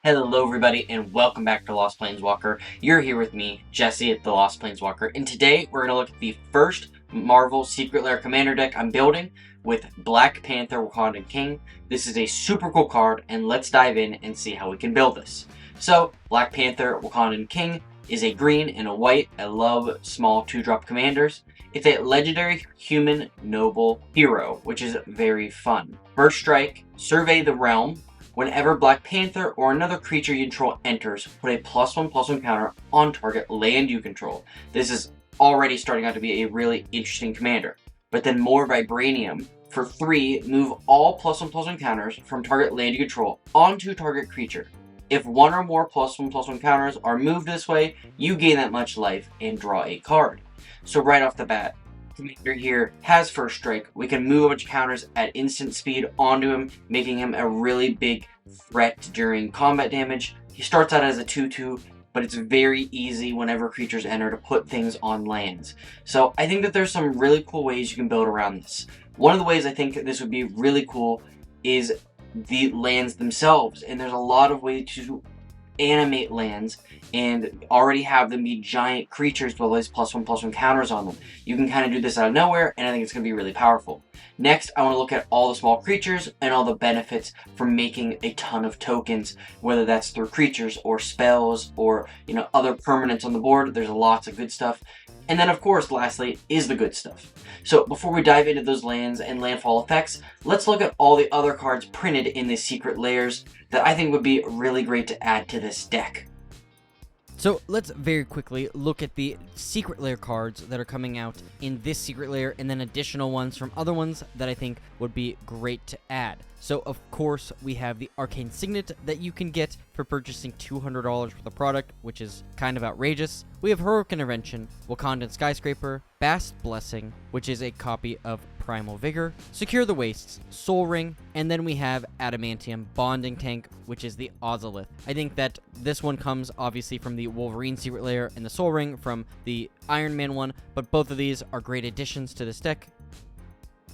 Hello everybody and welcome back to Lost Planeswalker. You're here with me, Jesse at the Lost Planeswalker, and today we're going to look at the first Marvel Secret Lair Commander deck I'm building with Black Panther Wakandan King. This is a super cool card, and let's dive in and see how we can build this. So, Black Panther Wakandan King is a green and a white. I love small 2-drop commanders. It's a legendary human noble hero, which is very fun. First strike, survey the realm. Whenever Black Panther or another creature you control enters, put a +1/+1 counter on target land you control. This is already starting out to be a really interesting commander. But then more Vibranium. For 3, move all +1/+1 counters from target land you control onto target creature. If one or more +1/+1 counters are moved this way, you gain that much life and draw a card. So right off the bat, commander here has first strike. We can move a bunch of counters at instant speed onto him, making him a really big threat during combat damage. He starts out as a 2/2, but it's very easy whenever creatures enter to put things on lands. So I think that there's some really cool ways you can build around this. One of the ways I think this would be really cool is the lands themselves, and there's a lot of ways to animate lands and already have them be giant creatures with all these +1/+1 counters on them. You can kind of do this out of nowhere, and I think it's going to be really powerful. Next, I want to look at all the small creatures and all the benefits from making a ton of tokens, whether that's through creatures or spells or other permanents on the board. There's lots of good stuff. And then, of course, lastly, is the good stuff. So before we dive into those lands and landfall effects, let's look at all the other cards printed in the secret layers that I think would be really great to add to this deck. So let's very quickly look at the secret lair cards that are coming out in this secret lair, and then additional ones from other ones that I think would be great to add. So of course we have the Arcane Signet that you can get for purchasing $200 worth of product, which is kind of outrageous. We have Heroic Intervention, Wakandan Skyscraper, Bast Blessing, which is a copy of Primal Vigor, Secure the Wastes, Soul Ring, and then we have Adamantium Bonding Tank, which is the Ozolith. I think that this one comes obviously from the Wolverine Secret Lair and the Soul Ring from the Iron Man one, but both of these are great additions to this deck.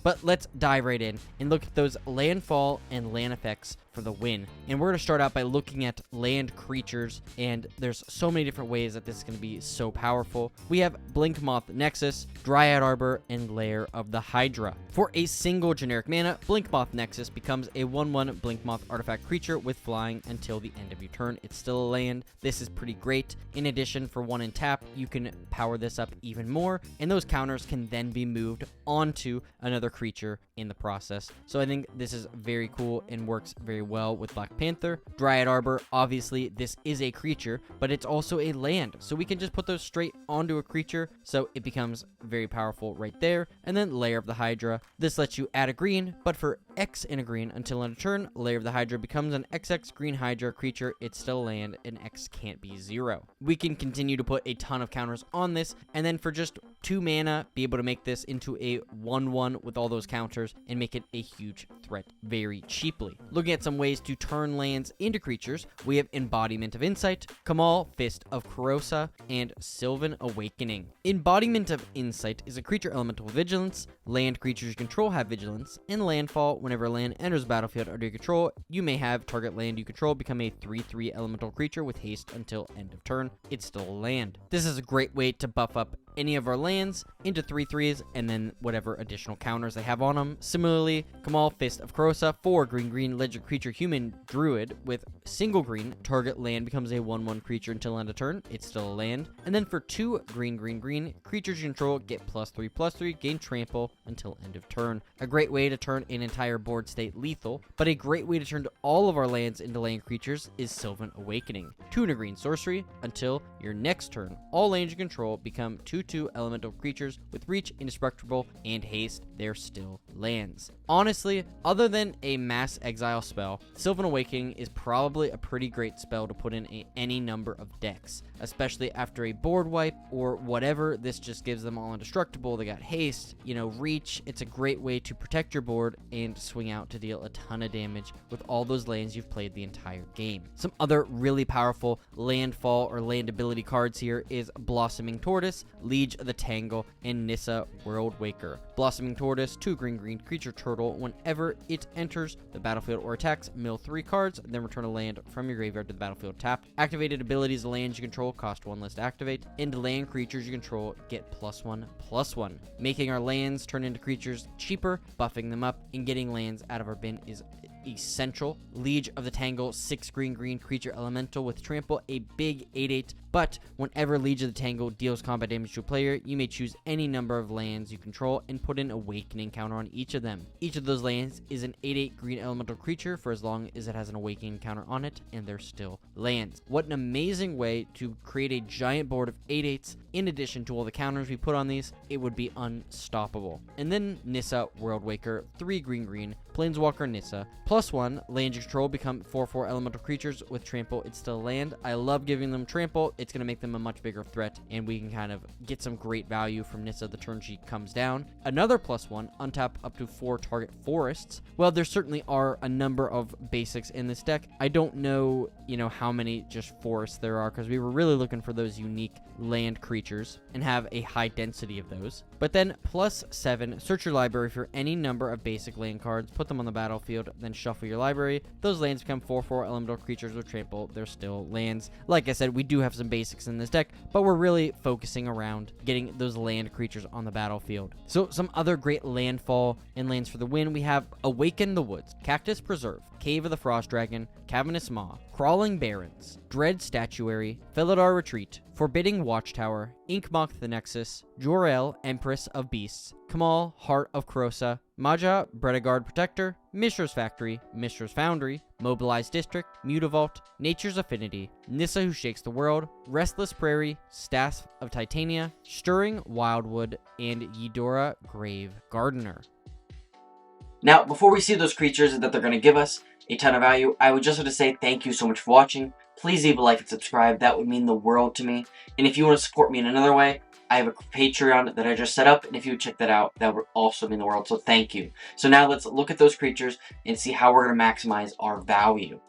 But let's dive right in and look at those landfall and land effects for the win. And we're going to start out by looking at land creatures, and there's so many different ways that this is going to be so powerful. We have Blinkmoth Nexus, Dryad Arbor, and Lair of the Hydra. For a single generic mana, Blinkmoth Nexus becomes a 1/1 Blinkmoth artifact creature with flying until the end of your turn. It's still a land. This is pretty great. In addition, for 1 and tap, you can power this up even more, and those counters can then be moved onto another creature in the process. So I think this is very cool and works very well with Black Panther. Dryad Arbor, obviously this is a creature, but it's also a land, so we can just put those straight onto a creature, so it becomes very powerful right there. And then Lair of the Hydra, this lets you add a green, but for X in a green until end of turn, Lair of the Hydra becomes an XX green Hydra creature. It's still a land, and X can't be 0. We can continue to put a ton of counters on this, and then for just 2 mana, be able to make this into a 1/1 with all those counters and make it a huge threat very cheaply. Looking at some ways to turn lands into creatures, we have Embodiment of Insight, Kamal, Fist of Kurosa, and Sylvan Awakening. Embodiment of Insight is a creature elemental with vigilance. Land creatures you control have vigilance, and landfall, whenever a land enters the battlefield under your control, you may have target land you control become a 3/3 elemental creature with haste until end of turn. It's still a land. This is a great way to buff up any of our lands into 3/3s and then whatever additional counters they have on them. Similarly, Kamal, Fist of Kurosa, 4 green legend creature human druid with single green, target land becomes a 1/1 creature until end of turn. It's still a land. And then for 2 green creatures you control get +3/+3, gain trample until end of turn. A great way to turn an entire board state lethal, but a great way to turn all of our lands into land creatures is Sylvan Awakening. 2 and a green sorcery until your next turn. All lands you control become 2/2 elemental creatures with reach, indestructible, and haste. They're still lands. Honestly, other than a mass exile spell, Sylvan Awakening is probably a pretty great spell to put in any number of decks, especially after a board wipe or whatever. This just gives them all indestructible. They got haste, reach. It's a great way to protect your board and swing out to deal a ton of damage with all those lands you've played the entire game. Some other really powerful landfall or land ability cards here is Blossoming Tortoise, Liege of the Tangle, and Nissa World Waker. Blossoming Tortoise, 2 green creature turtle. Whenever it enters the battlefield or attacks, mill 3 cards, then return a land from your graveyard to the battlefield tapped. Activated abilities, lands you control cost 1 less to activate, and land creatures you control get +1/+1. Making our lands turn into creatures cheaper, buffing them up, and getting lands out of our bin is essential. Liege of the Tangle, 6 green creature elemental with trample, a big 8/8. But whenever Liege of the Tangle deals combat damage to a player, you may choose any number of lands you control and put an Awakening counter on each of them. Each of those lands is an 8/8 green elemental creature for as long as it has an Awakening counter on it, and they're still lands. What an amazing way to create a giant board of 8/8s. In addition to all the counters we put on these, it would be unstoppable. And then Nissa World Waker, 3 green Planeswalker Nissa. +1, land you control become 4/4 elemental creatures with trample. It's still land. I love giving them trample. It's going to make them a much bigger threat, and we can kind of get some great value from Nissa the turn she comes down. Another +1, untap up to 4 target forests. Well, there certainly are a number of basics in this deck. I don't know, how many just forests there are, because we were really looking for those unique land creatures and have a high density of those. But then +7, search your library for any number of basic land cards, put them on the battlefield, then shuffle your library. Those lands become 4/4 elemental creatures with trample. They're still lands. Like I said, we do have some basics in this deck, but we're really focusing around getting those land creatures on the battlefield. So some other great landfall and lands for the win, we have Awaken the Woods, Cactus Preserve, Cave of the Frost Dragon, Cavernous Maw, Crawling Barrens, Dread Statuary, Felidar Retreat, Forbidding Watchtower, Inkmoth the Nexus, Jor-El, Empress of Beasts, Kamal, Heart of Krosa, Maja, Bredegard Protector, Mishra's Factory, Mishra's Foundry, Mobilized District, Mutavault, Nature's Affinity, Nissa Who Shakes the World, Restless Prairie, Staff of Titania, Stirring Wildwood, and Eudora Grave Gardener. Now, before we see those creatures that they're going to give us a ton of value, I would just like to say thank you so much for watching. Please leave a like and subscribe. That would mean the world to me. And if you want to support me in another way, I have a Patreon that I just set up, and if you would check that out, that would also mean the world, so thank you. So now let's look at those creatures and see how we're going to maximize our value.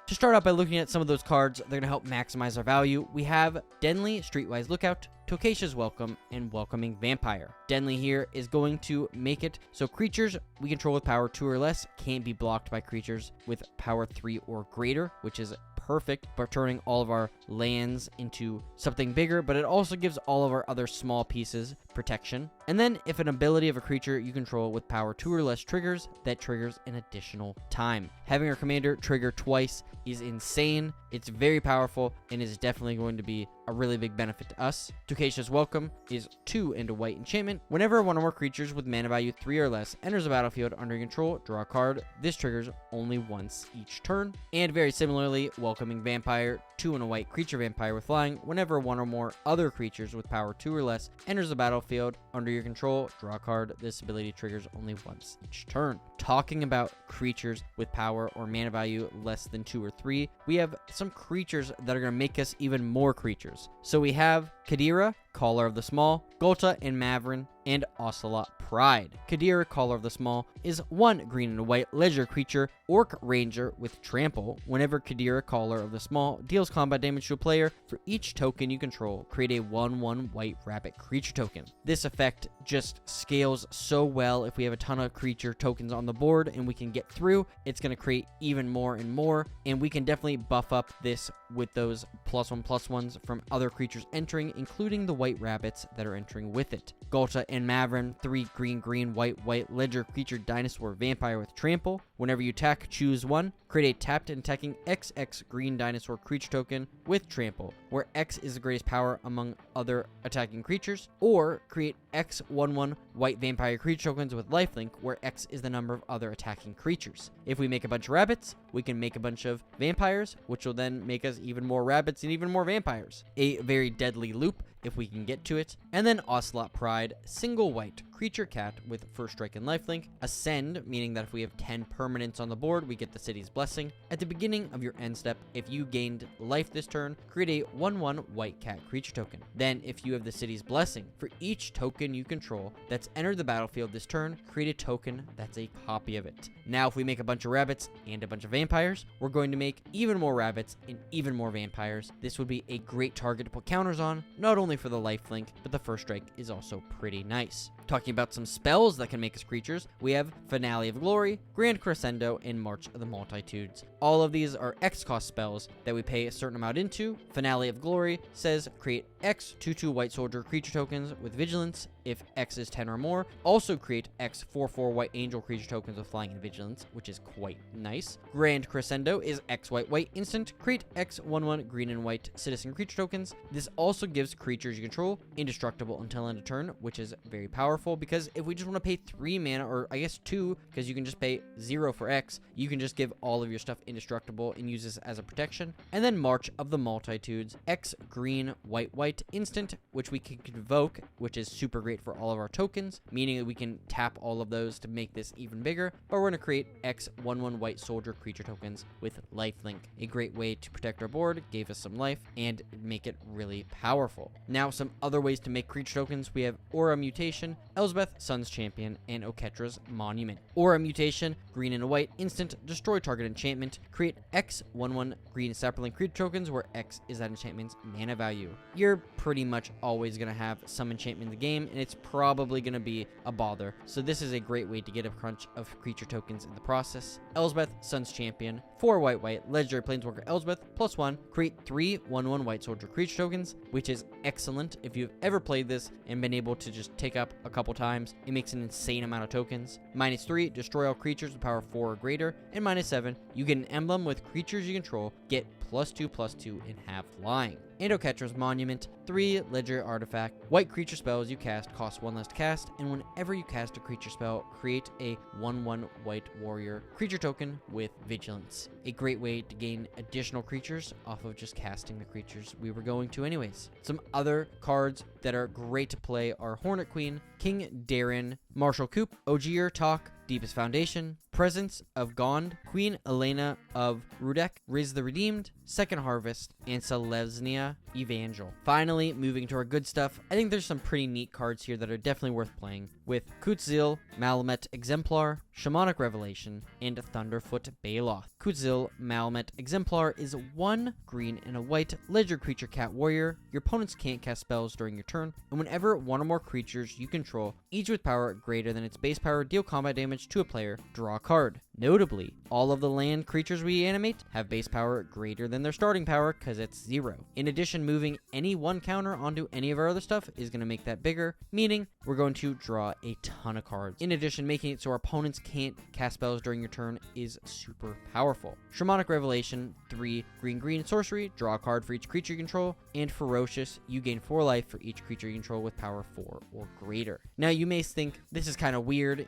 To start out by looking at some of those cards, they're going to help maximize our value. We have Denly, Streetwise Lookout, Tokacia's Welcome, and Welcoming Vampire. Denly here is going to make it so creatures we control with power 2 or less can't be blocked by creatures with power 3 or greater, which is perfect for turning all of our lands into something bigger, but it also gives all of our other small pieces protection. And then if an ability of a creature you control with power 2 or less triggers, that triggers an additional time. Having our commander trigger twice is insane. It's very powerful and is definitely going to be a really big benefit to us. Tokacia's Welcome is 2 into white enchantment. Whenever one or more creatures with mana value 3 or less enters the battlefield under your control, draw a card. This triggers only once each turn. And very similarly, Welcoming Vampire, 2 and a white creature vampire with flying. Whenever one or more other creatures with power 2 or less enters the battlefield under your control, draw a card. This ability triggers only once each turn. Talking about creatures with power or mana value less than 2 or 3, we have some creatures that are going to make us even more creatures. So we have Kadira, Caller of the Small, Golta and Mavrin, and Ocelot Pride. Kadira, Caller of the Small, is 1 green and white leisure creature, Orc Ranger with Trample. Whenever Kadira, Caller of the Small, deals combat damage to a player, for each token you control, create a 1/1 white rabbit creature token. This effect just scales so well if we have a ton of creature tokens on the board and we can get through. It's going to create even more and more, and we can definitely buff up this with those +1/+1s from other creatures entering, including the white rabbits that are entering with it. Golta and Mavrin, 3 green white ledger creature dinosaur vampire with trample. Whenever you attack, choose 1. Create a tapped and attacking XX green dinosaur creature token with trample, where X is the greatest power among other attacking creatures, or create X 1/1 white vampire creature tokens with lifelink, where X is the number of other attacking creatures. If we make a bunch of rabbits, we can make a bunch of vampires, which will then make us even more rabbits and even more vampires. A very deadly loop if we can get to it. And then Ocelot Pride, single white, creature cat with first strike and lifelink. Ascend, meaning that if we have 10 permanents on the board, we get the city's blessing. At the beginning of your end step, if you gained life this turn, create a 1/1 white cat creature token. Then, if you have the city's blessing, for each token you control that's entered the battlefield this turn, create a token that's a copy of it. Now, if we make a bunch of rabbits and a bunch of vampires, we're going to make even more rabbits and even more vampires. This would be a great target to put counters on, not only for the lifelink, but the first strike is also pretty nice. Talking about some spells that can make us creatures, we have Finale of Glory, Grand Crescendo, and March of the Multitudes. All of these are X cost spells that we pay a certain amount into. Finale of Glory says create X 2/2 white soldier creature tokens with vigilance if X is 10 or more. Also create X 4/4 white angel creature tokens with flying and vigilance, which is quite nice. Grand Crescendo is X white instant, create X 1/1 green and white citizen creature tokens. This also gives creatures you control indestructible until end of turn, which is very powerful because if we just want to pay 3 mana, or I guess 2, because you can just pay 0 for X, you can just give all of your stuff indestructible and use this as a protection. And then March of the Multitudes, X green white instant, which we can convoke, which is super great for all of our tokens, meaning that we can tap all of those to make this even bigger. But we're going to create X 1/1 white soldier creature tokens with lifelink. A great way to protect our board, gave us some life, and make it really powerful. Now, some other ways to make creature tokens, we have Aura Mutation, Elsbeth, Sun's Champion, and Oketra's Monument. Aura Mutation, green and a white, instant, destroy target enchantment, create X 1/1 green sapling creature tokens where X is that enchantment's mana value. You're pretty much always going to have some enchantment in the game, and it's probably going to be a bother, so this is a great way to get a crunch of creature tokens in the process. Elsbeth, Sun's Champion, 4 white, legendary planeswalker Elsbeth, +1, create 3 1/1 white soldier creature tokens, which is excellent if you've ever played this and been able to just take up a couple times. It makes an insane amount of tokens. -3, destroy all creatures with power 4 or greater, and -7, you get an emblem with creatures you control, get +2/+2, and have flying. And Oketra's Monument, 3 legendary artifact. White creature spells you cast cost 1 less to cast, and whenever you cast a creature spell, create a 1/1 white warrior creature token with vigilance. A great way to gain additional creatures off of just casting the creatures we were going to anyways. Some other cards that are great to play are Hornet Queen, King Darren, Marshall Coop, Ogier Talk, Deepest Foundation, Presence of Gond, Queen Elena of Rudek, Riz the Redeemed, Second Harvest, and Selesnya Evangel. Finally, moving to our good stuff, I think there's some pretty neat cards here that are definitely worth playing, with Kutzil, Malamet Exemplar, Shamanic Revelation, and Thunderfoot Baloth. Kutzil, Malamet Exemplar is 1 green and a white legendary creature cat warrior. Your opponents can't cast spells during your turn, and whenever one or more creatures you control, each with power greater than its base power, deal combat damage to a player, draw a card. Notably, all of the land creatures we animate have base power greater than their starting power because it's 0. In addition, moving any 1 counter onto any of our other stuff is going to make that bigger, meaning we're going to draw a ton of cards. In addition, making it so our opponents can't cast spells during your turn is super powerful. Shamanic Revelation, 3 green sorcery, draw a card for each creature you control, and Ferocious, you gain 4 life for each creature you control with power 4 or greater. Now, you may think this is kind of weird,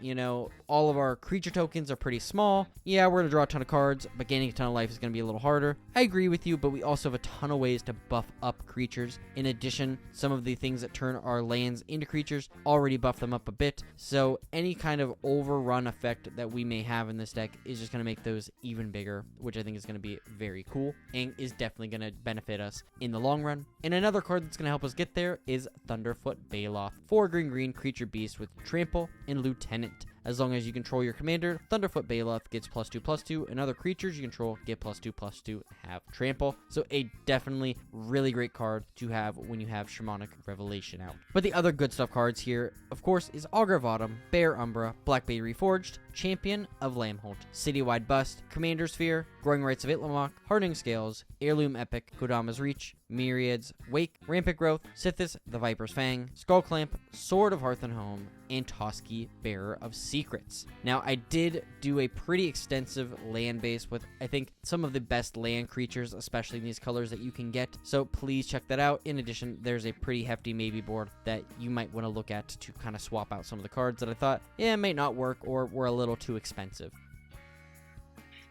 all of our creature tokens are pretty small. Yeah, we're going to draw a ton of cards, but gaining a ton of life is going to be a little harder. I agree with you, but we also have a ton of ways to buff up creatures. In addition, some of the things that turn our lands into creatures already buff them up a bit, so any kind of overrun effect that we may have in this deck is just going to make those even bigger, which I think is going to be very cool and is definitely going to benefit us in the long run. And another card that's going to help us get there is Thunderfoot Baloth, 4 green creature beast with Trample and Lieutenant. As long as you control your commander, Thunderfoot Baloth gets +2/+2, and other creatures you control get +2/+2 and have Trample. So a definitely really great card to have when you have Shamanic Revelation out. But the other good stuff cards here, of course, is Augur of Autumn, Bear Umbra, Blackbait Reforged, Champion of Lamholt, Citywide Bust, Commander Sphere, Growing Rights of Itlamok, Hardening Scales, Heirloom Epic, Kodama's Reach, Myriads, Wake, Rampant Growth, Sithis, the Viper's Fang, Skull Clamp, Sword of Hearth and Home, and Toski, Bearer of Secrets. Now, I did do a pretty extensive land base with, I think, some of the best land creatures, especially in these colors that you can get, so please check that out. In addition, there's a pretty hefty maybe board that you might want to look at to kind of swap out some of the cards that I thought, might not work or were a little too expensive.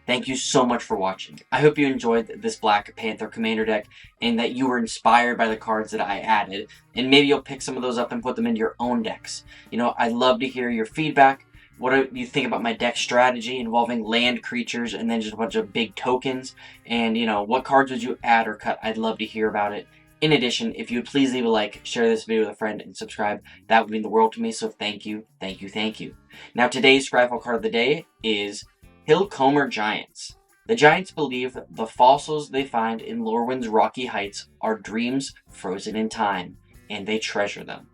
Thank you so much for watching. I hope you enjoyed this Black Panther Commander deck and that you were inspired by the cards that I added. And maybe you'll pick some of those up and put them into your own decks. You know, I'd love to hear your feedback. What do you think about my deck strategy involving land creatures and then just a bunch of big tokens? And, you know, what cards would you add or cut? I'd love to hear about it. In addition, if you would please leave a like, share this video with a friend, and subscribe, that would mean the world to me, so thank you, thank you, thank you. Now, today's Scryfall card of the day is Hillcomer Giants. The Giants believe the fossils they find in Lorwyn's rocky heights are dreams frozen in time, and they treasure them.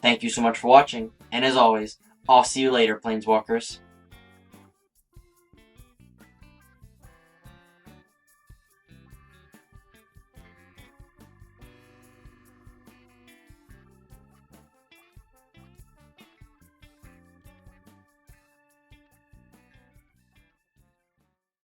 Thank you so much for watching, and as always, I'll see you later, Planeswalkers.